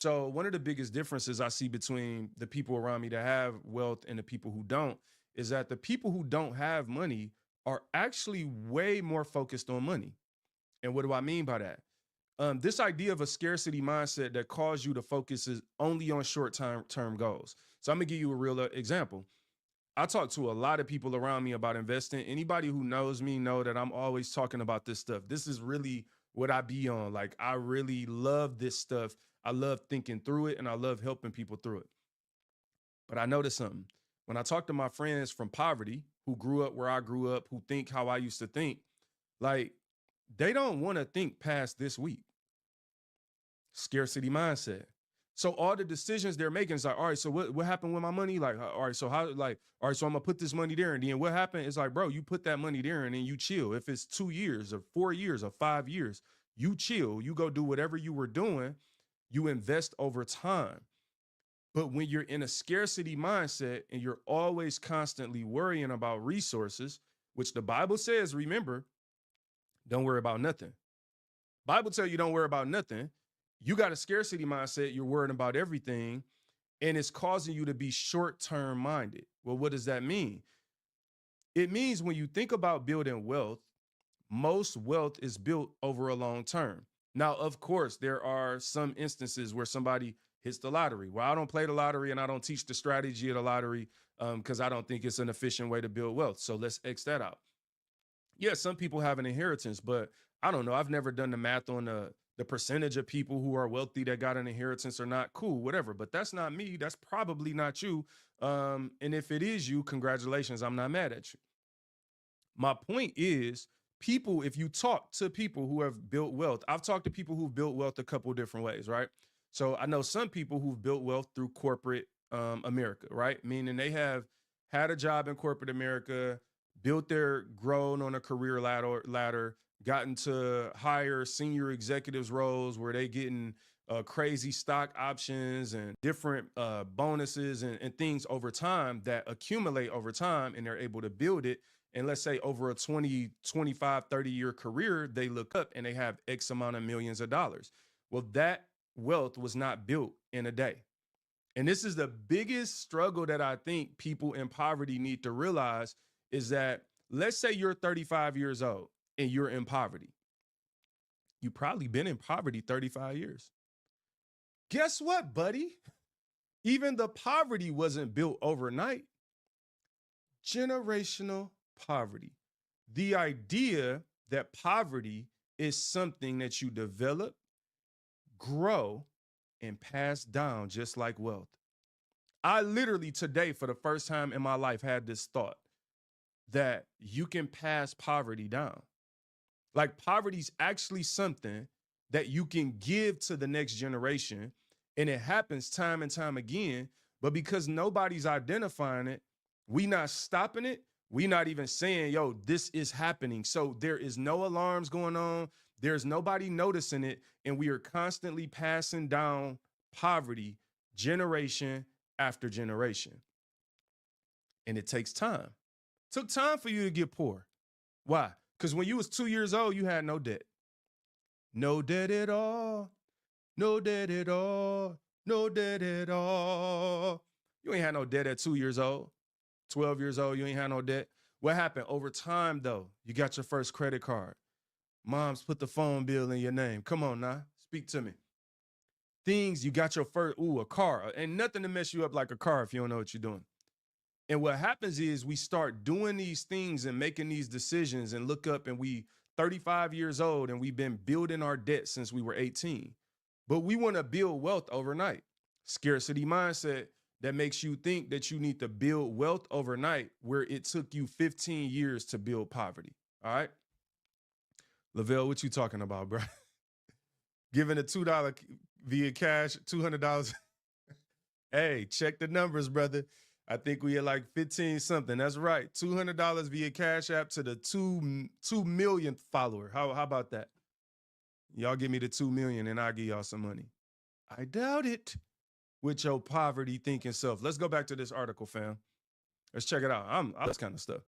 So one of the biggest differences I see between the people around me that have wealth and the people who don't is that the people who don't have money are actually way more focused on money. And what do I mean by that? This idea of a scarcity mindset that calls you to focus is only on short term goals. So I'm gonna give you a real example. I talk to a lot of people around me about investing. Anybody who knows me know that I'm always talking about this stuff. This is really what I be on. Like I really love this stuff. I love thinking through it and I love helping people through it. But I noticed something. When I talk to my friends from poverty who grew up where I grew up, who think how I used to think, like they don't want to think past this week. Scarcity mindset. So all the decisions they're making is like, all right, so what happened with my money? Like, all right, so how like, all right, so I'm gonna put this money there. And then what happened? It's like, bro, you put that money there and then you chill. If it's 2 years or 4 years or 5 years, you chill, you go do whatever you were doing, you invest over time. But when you're in a scarcity mindset and you're always constantly worrying about resources, which the Bible says, remember, don't worry about nothing. Bible tell you don't worry about nothing. You got a scarcity mindset, you're worrying about everything, and it's causing you to be short-term minded. Well, what does that mean? It means when you think about building wealth, most wealth is built over a long term. Now, of course, there are some instances where somebody hits the lottery. Well, I don't play the lottery and I don't teach the strategy of the lottery because I don't think it's an efficient way to build wealth. So let's X that out. Yeah, some people have an inheritance, but I don't know. I've never done the math on the percentage of people who are wealthy that got an inheritance or not. Cool, whatever. But that's not me. That's probably not you. And if it is you, congratulations. I'm not mad at you. My point is, people, if you talk to people who have built wealth, I've talked to people who've built wealth a couple different ways, right? So I know some people who've built wealth through corporate America, right? Meaning they have had a job in corporate America, built their grown on a career ladder, gotten to higher senior executives roles where they getting crazy stock options and different bonuses and things over time that accumulate over time and they're able to build it. And let's say over a 20, 25, 30-year career, they look up and they have X amount of millions of dollars. Well, that wealth was not built in a day. And this is the biggest struggle that I think people in poverty need to realize is that let's say you're 35 years old and you're in poverty. You've probably been in poverty 35 years. Guess what, buddy? Even the poverty wasn't built overnight. Generational poverty. The idea that poverty is something that you develop, grow, and pass down just like wealth. I literally today, for the first time in my life, had this thought that you can pass poverty down. Like poverty's actually something that you can give to the next generation. And it happens time and time again. But because nobody's identifying it, we not stopping it. We not even saying, yo, this is happening. So there is no alarms going on. There's nobody noticing it. And we are constantly passing down poverty generation after generation. And it takes time. Took time for you to get poor. Why? Because when you was 2 years old, you had no debt. No debt at all. No debt at all. No debt at all. You ain't had no debt at 2 years old. 12 years old, you ain't had no debt. What happened? Over time, though, you got your first credit card. Mom's put the phone bill in your name. Come on now, speak to me. Things, you got your first, a car. Ain't nothing to mess you up like a car if you don't know what you're doing. And what happens is we start doing these things and making these decisions and look up and we 35 years old and we've been building our debt since we were 18. But we want to build wealth overnight. Scarcity mindset that makes you think that you need to build wealth overnight where it took you 15 years to build poverty. All right. Lavelle, what you talking about, bro? Giving a $2 via cash, $200. Hey, check the numbers, brother. I think we at like 15 something. That's right. $200 via Cash App to the 2 millionth follower. How about that? Y'all give me the 2 million and I'll give y'all some money. I doubt it with your poverty thinking self. Let's go back to this article, fam. Let's check it out. I like this kind of stuff.